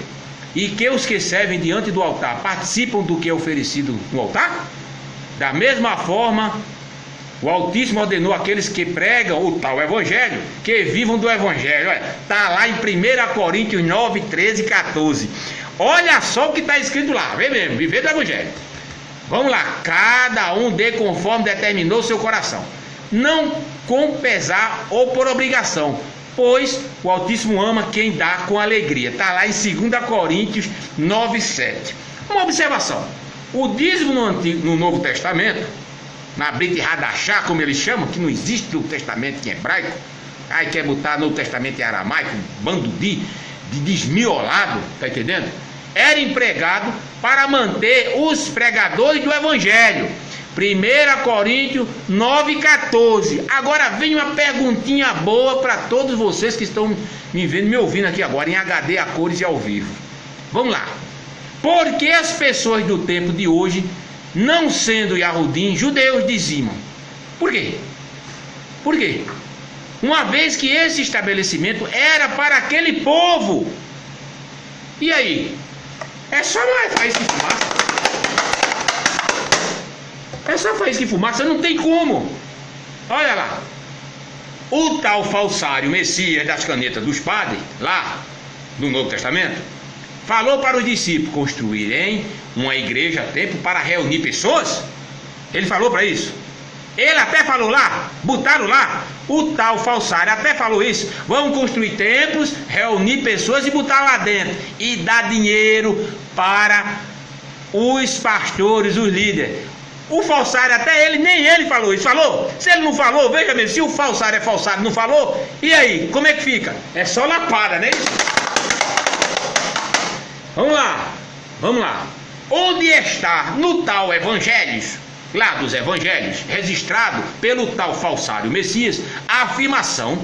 e que os que servem diante do altar participam do que é oferecido no altar? Da mesma forma, o Altíssimo ordenou àqueles que pregam o tal Evangelho que vivam do Evangelho. Está lá em 1 Coríntios 9, 13 e 14. Olha só o que está escrito lá. Vê mesmo, viver do Evangelho. Vamos lá. Cada um dê conforme determinou seu coração, não com pesar ou por obrigação, pois o Altíssimo ama quem dá com alegria. Está lá em 2 Coríntios 9, 7. Uma observação: o dízimo no Novo Testamento, na Brit Hadashah, como eles chamam, que não existe no Testamento em hebraico, aí quer botar no Testamento em aramaico, bando de desmiolado, tá entendendo? era empregado para manter os pregadores do Evangelho. 1 Coríntios 9,14. Agora vem uma perguntinha boa para todos vocês que estão me vendo, me ouvindo aqui agora em HD, a cores e ao vivo. Vamos lá. Por que as pessoas do tempo de hoje, não sendo Yahudim, judeus, dizimam? Por quê? Por quê? Uma vez que esse estabelecimento era para aquele povo. E aí? É só mais faísca e fumaça. É só faísca e fumaça, não tem como. Olha lá. O tal falsário Messias das canetas dos padres, lá no Novo Testamento, falou para os discípulos construírem uma igreja a tempo para reunir pessoas. Ele falou para isso. Ele até falou lá, botaram lá, o tal falsário até falou isso. Vamos construir templos, reunir pessoas e botar lá dentro. E dar dinheiro para os pastores, os líderes. O falsário, até ele, nem ele falou isso. Falou? Se ele não falou, veja bem, se o falsário é falsário, não falou, e aí, como é que fica? É só lapada, não é isso? Vamos lá, vamos lá. Onde está no tal Evangelhos, lá dos Evangelhos, registrado pelo tal falsário Messias, a afirmação,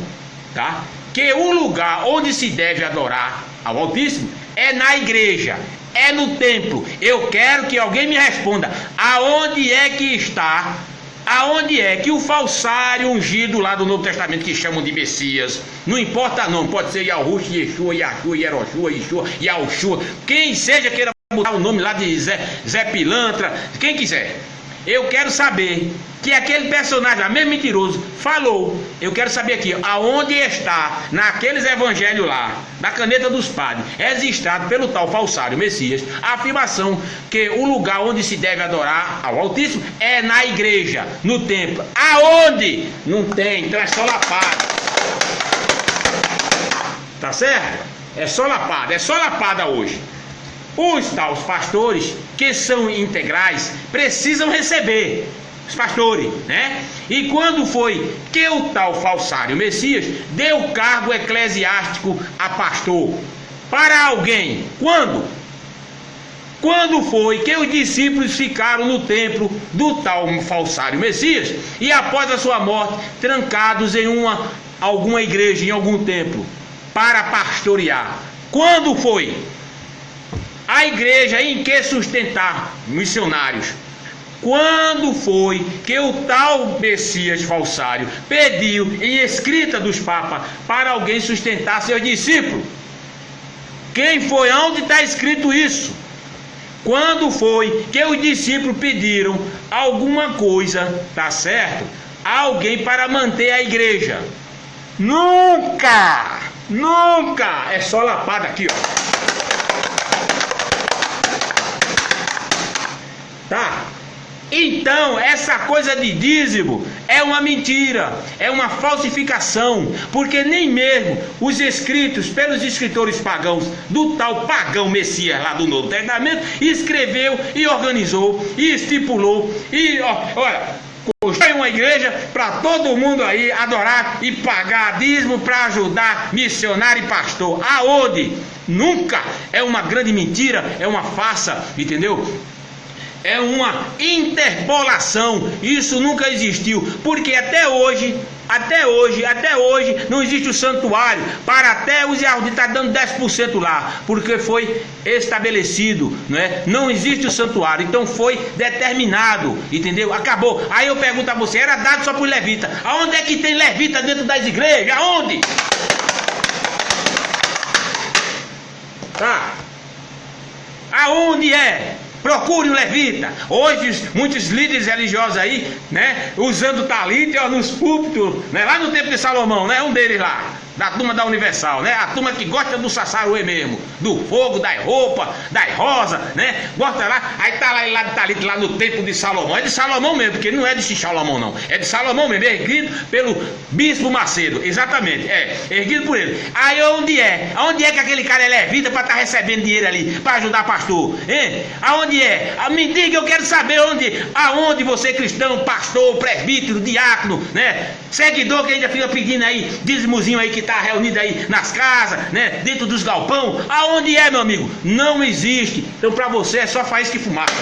tá, que o lugar onde se deve adorar ao Altíssimo é na igreja, é no templo. Eu quero que alguém me responda, aonde é que está, aonde é que o falsário ungido lá do Novo Testamento, que chamam de Messias, não importa não, pode ser Yahush, Yeshua, Yahshua, Yeroshua, Yeshua, Yahushua, quem seja queira botar o nome lá de Zé Pilantra, quem quiser. Eu quero saber que aquele personagem lá, mesmo mentiroso, falou. Eu quero saber aqui, aonde está, naqueles evangelhos lá, da caneta dos padres, registrado pelo tal falsário Messias, a afirmação que o lugar onde se deve adorar ao Altíssimo é na igreja, no templo. Aonde? Não tem, então é só lapada. Tá certo? É só lapada hoje. Os tais pastores, que são integrais, precisam receber, os pastores, né? E quando foi que o tal falsário Messias deu cargo eclesiástico a pastor para alguém? Quando? Quando foi que os discípulos ficaram no templo do tal falsário Messias e após a sua morte trancados em alguma igreja, em algum templo, para pastorear? Quando foi? A igreja em que sustentar missionários? Quando foi que o tal Messias falsário pediu em escrita dos papas para alguém sustentar seus discípulos? Quem foi? Onde está escrito isso? Quando foi que os discípulos pediram alguma coisa, tá certo? A alguém para manter a igreja? Nunca! Nunca! É só lapada aqui, ó. Tá? Então, essa coisa de dízimo é uma mentira, é uma falsificação, porque nem mesmo os escritos pelos escritores pagãos do tal pagão Messias lá do Novo Testamento escreveu e organizou e estipulou e olha, construiu uma igreja para todo mundo aí adorar e pagar dízimo para ajudar missionário e pastor. Aonde? Nunca! É uma grande mentira, é uma farsa, entendeu? É uma interpolação. Isso nunca existiu, porque até hoje não existe o santuário para até os Yahudim estar dando 10% lá, porque foi estabelecido, né? Não existe o santuário, então foi determinado, entendeu? Acabou. Aí eu pergunto a você, era dado só para os levitas. Aonde é que tem levita dentro das igrejas? Aonde? Tá? Aonde é? Procure um levita. Hoje muitos líderes religiosos aí, né, usando talita nos púlpitos, né, lá no tempo de Salomão, né, um deles lá, da turma da Universal, né, a turma que gosta do sassaruê mesmo, do fogo, das roupas, das rosas, né, gosta lá, aí tá lá ele lá de talita lá no tempo de Salomão. É de Salomão mesmo, porque não é de Salomão não, é de Salomão mesmo, erguido pelo bispo Macedo, exatamente, erguido por ele. Aí onde é que aquele cara é levita para estar recebendo dinheiro ali, para ajudar pastor, hein? Aonde é? Me diga, eu quero saber aonde você cristão, pastor, presbítero, diácono, né, seguidor que ainda fica pedindo aí, dízimozinho aí que está reunido aí nas casas, né? Dentro dos galpão. Aonde é, meu amigo? Não existe. Então para você é só faísca e fumaça.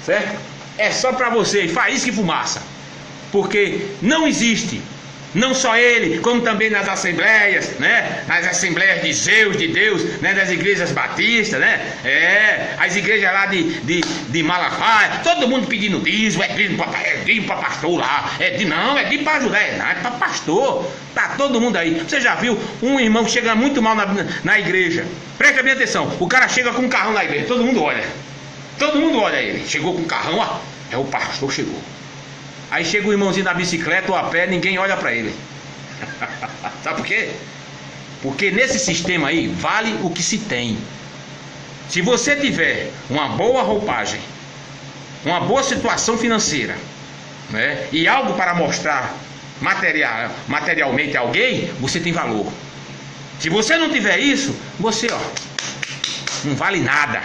Certo? É só para você, faísca e fumaça. Porque não existe. Não só ele, como também nas assembleias, né? Nas assembleias de Zeus, de Deus, né? Das igrejas batistas, né? As igrejas lá de Malafaia, todo mundo pedindo dízimo, dízimo para pastor lá. Não, é dízimo para ajudar, não, é para pastor. Tá todo mundo aí. Você já viu um irmão que chega muito mal na igreja? Presta bem atenção, o cara chega com um carrão na igreja, todo mundo olha. Todo mundo olha ele. Chegou com um carrão, ó, o pastor chegou. Aí chega o irmãozinho da bicicleta ou a pé, ninguém olha para ele. Sabe por quê? Porque nesse sistema aí vale o que se tem. Se você tiver uma boa roupagem, uma boa situação financeira, né, e algo para mostrar materialmente a alguém, você tem valor. Se você não tiver isso, você não vale nada.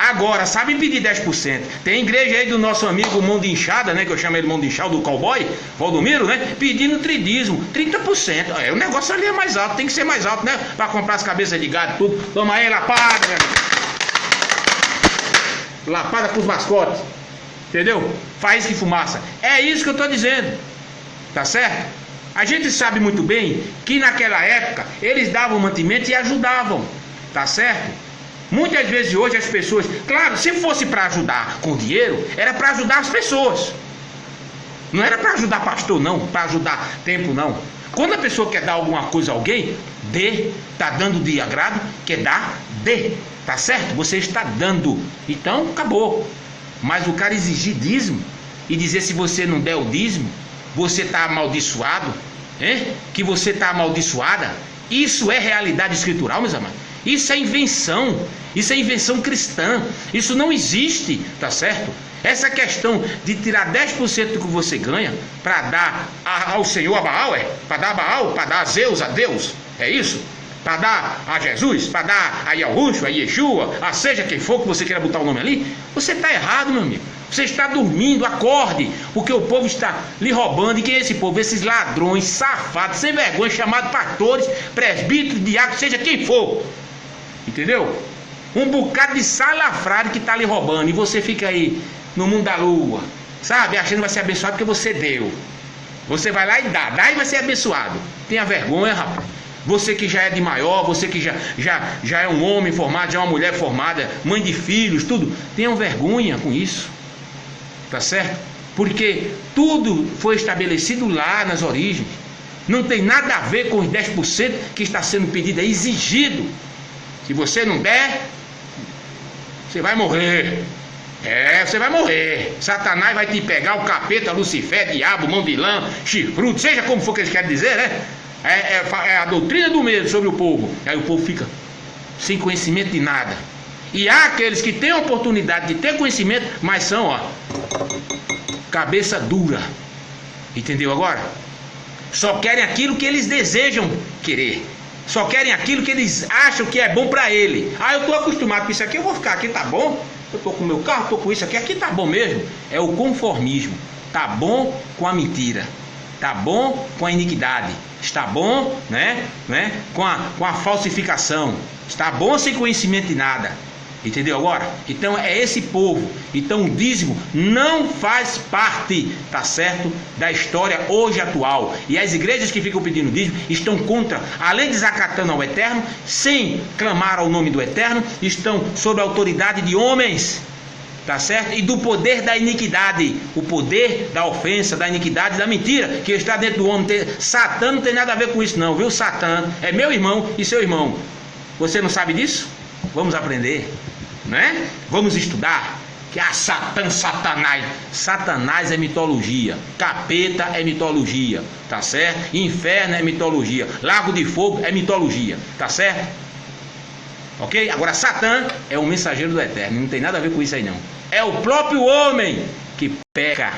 Agora, sabe pedir 10%? Tem igreja aí do nosso amigo Mão de Inchada, né? Que eu chamo ele Mão de Inchada, do cowboy, Valdomiro, né? Pedindo tridízimo, 30%. O negócio ali é mais alto, tem que ser mais alto, né? Para comprar as cabeças de gado, tudo. Toma aí, lapada, né? Lapada pros mascotes. Entendeu? Faísca e fumaça. É isso que eu tô dizendo. Tá certo? A gente sabe muito bem que naquela época eles davam mantimento e ajudavam. Tá certo? Muitas vezes hoje as pessoas, claro, se fosse para ajudar com dinheiro, era para ajudar as pessoas. Não era para ajudar pastor não, para ajudar tempo não. Quando a pessoa quer dar alguma coisa a alguém, dê, tá dando de agrado, quer dar, dê, tá certo? Você está dando, então acabou. Mas o cara exigir dízimo e dizer se você não der o dízimo, você está amaldiçoado, hein? Que você está amaldiçoada, isso é realidade escritural, meus amados. Isso é invenção cristã, isso não existe, tá certo? Essa questão de tirar 10% do que você ganha para dar ao Senhor, a Baal, para dar a Baal, para dar a Zeus, a Deus, é isso? Para dar a Jesus, para dar a Yahushua, a Yeshua, a seja quem for que você queira botar o nome ali, você está errado, meu amigo. Você está dormindo, acorde, porque o povo está lhe roubando. E quem é esse povo? Esses ladrões, safados, sem vergonha, chamados pastores, presbíteros, diáconos, seja quem for. Entendeu? Um bocado de salafrário que está lhe roubando. E você fica aí no mundo da lua, sabe? Achando que vai ser abençoado porque você deu. Você vai lá e dá e vai ser abençoado. Tenha vergonha, rapaz. Você que já é de maior, você que já é um homem formado, já é uma mulher formada, mãe de filhos, tudo. Tenham vergonha com isso. Tá certo? Porque tudo foi estabelecido lá nas origens. Não tem nada a ver com os 10% que está sendo pedido, é exigido. Se você não der, você vai morrer. Você vai morrer. Satanás vai te pegar, o capeta, Lucifer, diabo, mão de lã, chifrudo, seja como for que eles querem dizer, né? É a doutrina do medo sobre o povo. Aí o povo fica sem conhecimento de nada. E há aqueles que têm a oportunidade de ter conhecimento, mas são, cabeça dura. Entendeu agora? Só querem aquilo que eles desejam querer. Só querem aquilo que eles acham que é bom para ele. Eu estou acostumado com isso aqui, eu vou ficar aqui, tá bom? Eu estou com o meu carro, estou com isso aqui tá bom mesmo. É o conformismo. Tá bom com a mentira. Tá bom com a iniquidade. Está bom, né? Com a falsificação. Está bom sem conhecimento de nada. Entendeu agora? Então é esse povo. Então o dízimo não faz parte, tá certo, da história hoje atual. E as igrejas que ficam pedindo dízimo estão contra, além de desacatando ao Eterno, sem clamar ao nome do Eterno, estão sob a autoridade de homens, tá certo? E do poder da iniquidade, o poder da ofensa, da iniquidade, da mentira que está dentro do homem. Satã não tem nada a ver com isso não, viu? Satã é meu irmão e seu irmão. Você não sabe disso? Vamos aprender, né? Vamos estudar. Que Satanás é mitologia, capeta é mitologia, tá certo? Inferno é mitologia, lago de fogo é mitologia, tá certo? Ok? Agora Satã é um mensageiro do Eterno, não tem nada a ver com isso aí não. É o próprio homem que peca,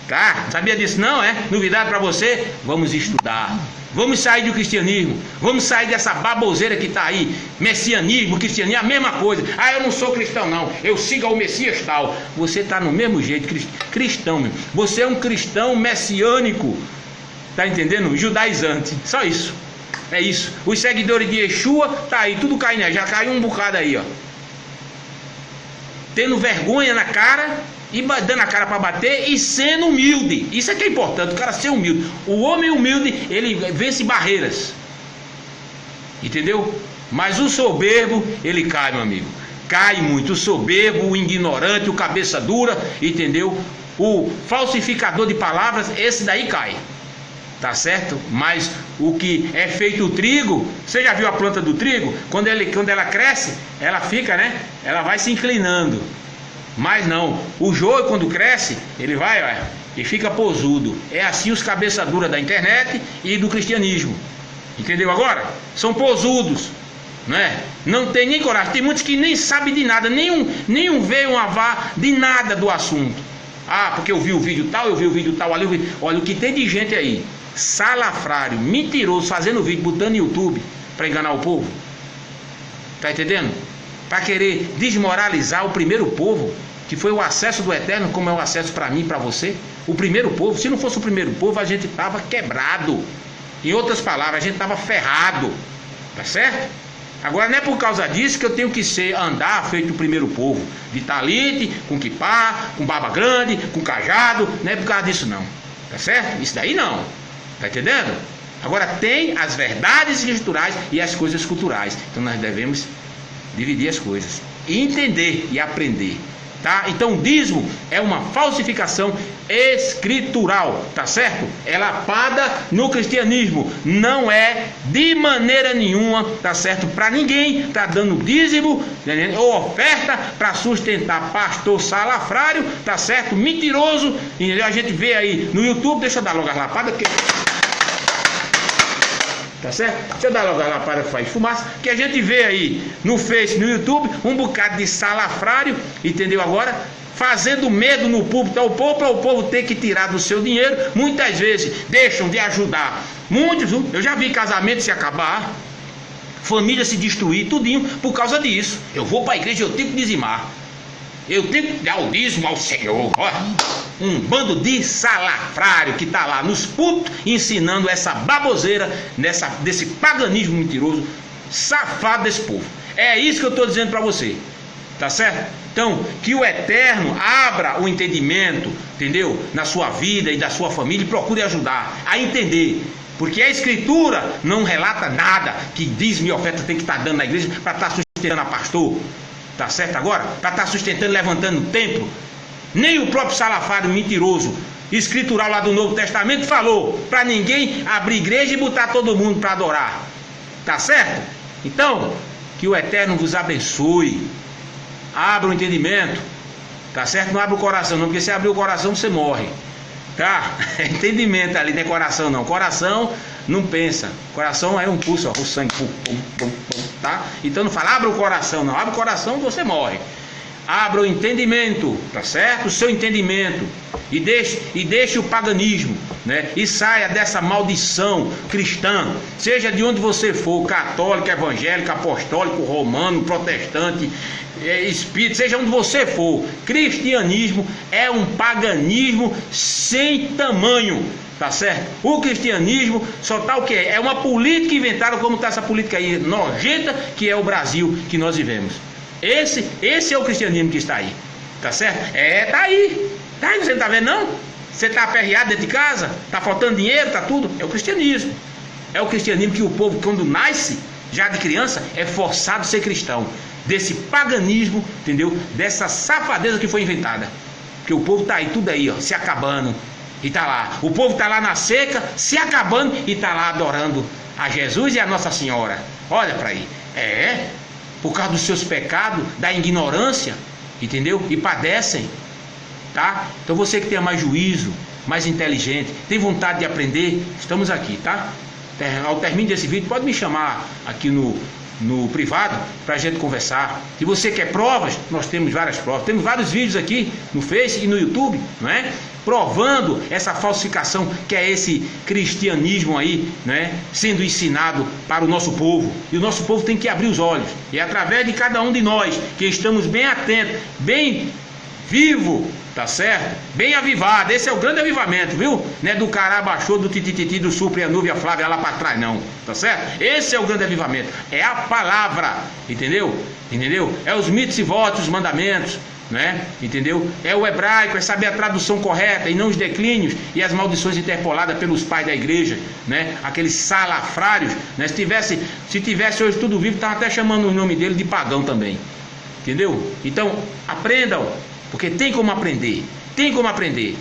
tá? Sabia disso não, é? Novidade para você? Vamos estudar. Vamos sair do cristianismo, vamos sair dessa baboseira que está aí, messianismo, cristianismo, a mesma coisa. Eu não sou cristão não, eu sigo ao Messias tal. Você está no mesmo jeito, cristão mesmo. Você é um cristão messiânico, Tá entendendo? Judaizante, só isso. É isso. Os seguidores de Yeshua, tá aí, tudo caindo, né? Já caiu um bocado aí, ó. Tendo vergonha na cara e dando a cara para bater e sendo humilde. Isso é que é importante, o cara ser humilde. O homem humilde, ele vence barreiras. Entendeu? Mas o soberbo, ele cai, meu amigo. Cai muito. O soberbo, o ignorante, o cabeça dura, entendeu? O falsificador de palavras, esse daí cai. Tá certo? Mas o que é feito o trigo, você já viu a planta do trigo? Quando ela cresce, ela fica, né? Ela vai se inclinando. Mas não, o joio quando cresce, ele vai, olha, e fica posudo. É assim os cabeça dura da internet e do cristianismo. Entendeu agora? São posudos, não é? Não tem nem coragem. Tem muitos que nem sabem de nada, nenhum veio um avá de nada do assunto. Ah, porque eu vi o vídeo tal, eu vi o vídeo tal ali. Olha o que tem de gente aí, salafrário, mentiroso, fazendo vídeo, botando no YouTube para enganar o povo. Tá entendendo? Para querer desmoralizar o primeiro povo, que foi o acesso do Eterno, como é o acesso para mim e para você. O primeiro povo, se não fosse o primeiro povo, a gente estava quebrado. Em outras palavras, a gente estava ferrado. Tá certo? Agora não é por causa disso que eu tenho que andar feito o primeiro povo, de talite, com quipá, com barba grande, com cajado. Não é por causa disso não. Tá certo? Isso daí não. Tá entendendo? Agora tem as verdades escriturais e as coisas culturais. Então nós devemos dividir as coisas e entender e aprender, tá? Então o dízimo é uma falsificação escritural, tá certo? É lapada no cristianismo, não é de maneira nenhuma, tá certo? Para ninguém tá dando dízimo ou oferta para sustentar pastor salafrário, tá certo? Mentiroso, e a gente vê aí no YouTube. Deixa eu dar logo as lapadas, porque... tá certo? Deixa eu dar logo a lapada que faz fumaça, que a gente vê aí no Face, no YouTube, um bocado de salafrário, entendeu agora? Fazendo medo no público ao povo, para o povo ter que tirar do seu dinheiro. Muitas vezes deixam de ajudar. Muitos, eu já vi casamento se acabar, família se destruir, tudinho por causa disso. Eu vou para a igreja, eu tenho que dizimar. Eu tenho que dar o dízimo ao Senhor. Olha, um bando de salafrário que está lá nos púlpitos ensinando essa baboseira, desse paganismo mentiroso, safado desse povo. É isso que eu estou dizendo para você, tá certo? Então, que o Eterno abra o entendimento, entendeu? Na sua vida e da sua família, e procure ajudar a entender. Porque a Escritura não relata nada que dízimo e oferta tem que estar dando na igreja para estar sustentando a pastor. Tá certo agora? Para estar sustentando, levantando o templo. Nem o próprio salafrário mentiroso escritural lá do Novo Testamento falou para ninguém abrir igreja e botar todo mundo para adorar. Tá certo? Então, que o Eterno vos abençoe. Abra o entendimento. Tá certo? Não abre o coração não, porque se abrir o coração você morre. Tá? Entendimento ali, não é coração não. Coração não pensa. Coração é um pulso, ó, o sangue, pum, pum, pum, pum, tá? Então não fala, abra o coração não. Abre o coração, você morre. Abra o entendimento, tá certo? O seu entendimento. E deixe o paganismo, né? E saia dessa maldição cristã. Seja de onde você for, católico, evangélico, apostólico, romano, protestante, espírito, seja onde você for. Cristianismo é um paganismo sem tamanho, tá certo? O cristianismo só tá o que é? É uma política inventada, como tá essa política aí nojenta que é o Brasil que nós vivemos. Esse é o cristianismo que está aí, tá certo? Tá aí, você não tá vendo não? Você tá aperreado dentro de casa, tá faltando dinheiro, tá tudo, é o cristianismo. É o cristianismo que o povo, quando nasce, já de criança, é forçado a ser cristão. Desse paganismo, entendeu? Dessa safadeza que foi inventada. Porque o povo tá aí, tudo aí, ó, se acabando, e tá lá. O povo tá lá na seca, se acabando, e tá lá adorando a Jesus e a Nossa Senhora. Olha para aí, por causa dos seus pecados, da ignorância, entendeu? E padecem, tá? Então você que tenha mais juízo, mais inteligente, tem vontade de aprender, estamos aqui, tá? Ao término desse vídeo, pode me chamar aqui no privado para a gente conversar. Se você quer provas, nós temos várias provas. Temos vários vídeos aqui no Face e no YouTube, não é? Provando essa falsificação que é esse cristianismo aí, né? Sendo ensinado para o nosso povo. E o nosso povo tem que abrir os olhos. E através de cada um de nós que estamos bem atentos, bem vivo, tá certo? Bem avivado, esse é o grande avivamento, viu? Não é do cará baixou, do titititi, do supre, a nuvem, a Flávia lá para trás, não, tá certo? Esse é o grande avivamento, é a palavra, entendeu? Entendeu? É os mitos e votos, os mandamentos, né? Entendeu? É o hebraico, é saber a tradução correta e não os declínios e as maldições interpoladas pelos pais da igreja, né? Aqueles salafrários, né? Se tivesse hoje tudo vivo, estava até chamando o nome dele de pagão também, entendeu? Então, aprendam, porque tem como aprender,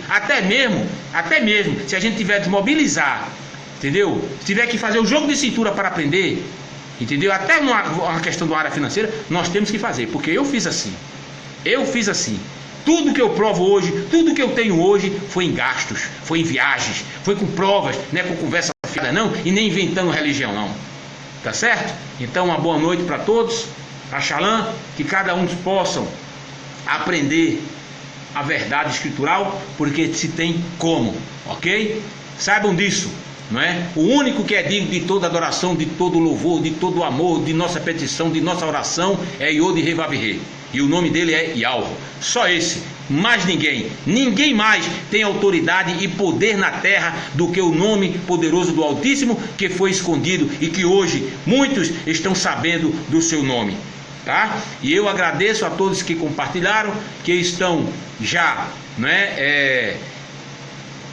até mesmo, se a gente tiver de desmobilizar, entendeu? Se tiver que fazer o jogo de cintura para aprender, entendeu? Até uma questão da área financeira, nós temos que fazer, porque eu fiz assim, tudo que eu provo hoje, tudo que eu tenho hoje, foi em gastos, foi em viagens, foi com provas, não é com conversa fiada não, e nem inventando religião não, tá certo? Então uma boa noite para todos, Axalã, que cada um possam aprender a verdade escritural, porque se tem como, ok? Saibam disso, não é? O único que é digno de toda adoração, de todo louvor, de todo amor, de nossa petição, de nossa oração, é Yod Revavirê, e o nome dele é Yahweh, só esse, mais ninguém mais tem autoridade e poder na terra do que o nome poderoso do Altíssimo, que foi escondido e que hoje muitos estão sabendo do seu nome. Tá? E eu agradeço a todos que compartilharam, que estão já, né,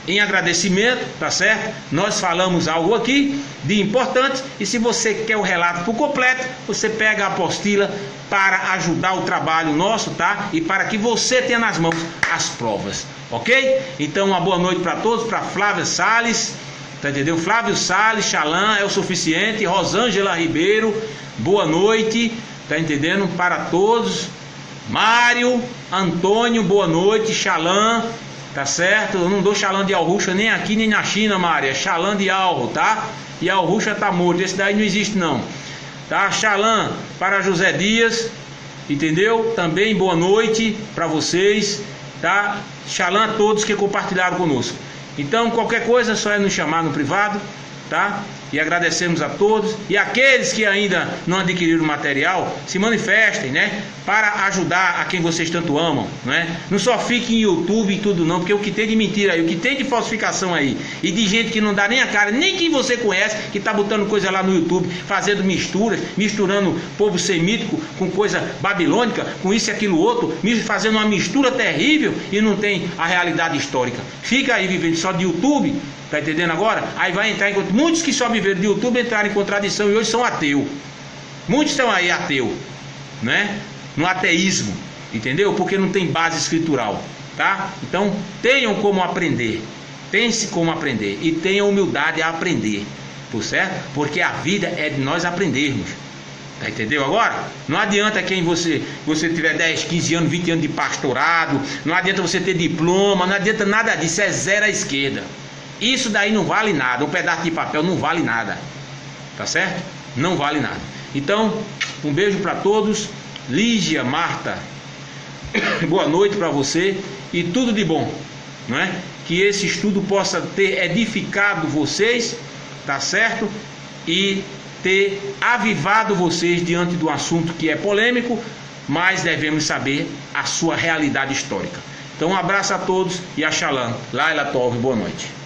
em agradecimento, tá certo? Nós falamos algo aqui de importante, e se você quer o relato por completo, você pega a apostila para ajudar o trabalho nosso, tá? E para que você tenha nas mãos as provas, ok? Então uma boa noite para todos, para Flávia Salles, tá entendeu? Flávio Salles, Xalã é o suficiente, Rosângela Ribeiro, boa noite. Tá entendendo? Para todos. Mário, Antônio, boa noite. Xalã, tá certo? Eu não dou Xalã de Alruxa nem aqui nem na China, Mário. É Xalã de Alro, tá? E Alruxa tá morto. Esse daí não existe não. Tá? Xalã para José Dias, entendeu? Também boa noite para vocês, tá? Xalã a todos que compartilharam conosco. Então, qualquer coisa, só é nos chamar no privado, tá? E agradecemos a todos, e aqueles que ainda não adquiriram o material, se manifestem, né, para ajudar a quem vocês tanto amam, né? Não só fiquem em YouTube e tudo não, porque o que tem de mentira aí, o que tem de falsificação aí, e de gente que não dá nem a cara, nem quem você conhece, que está botando coisa lá no YouTube, fazendo misturas, misturando povo semítico com coisa babilônica, com isso e aquilo outro, fazendo uma mistura terrível e não tem a realidade histórica. Fica aí vivendo só de YouTube. Tá entendendo agora? Aí vai entrar em... Muitos que só viveram de YouTube entraram em contradição e hoje são ateus. Muitos estão aí ateus, né? No ateísmo, entendeu? Porque não tem base escritural, tá? Então tenham como aprender, pense como aprender e tenham humildade a aprender, por certo? Porque a vida é de nós aprendermos. Tá, entendeu agora? Não adianta quem você tiver 10, 15 anos, 20 anos de pastorado, não adianta você ter diploma, não adianta nada disso, é zero à esquerda. Isso daí não vale nada, um pedaço de papel não vale nada, tá certo? Não vale nada. Então, um beijo para todos. Lígia, Marta, boa noite para você e tudo de bom, não é? Que esse estudo possa ter edificado vocês, tá certo? E ter avivado vocês diante do assunto que é polêmico, mas devemos saber a sua realidade histórica. Então, um abraço a todos e a Xalã. Laila Tove, boa noite.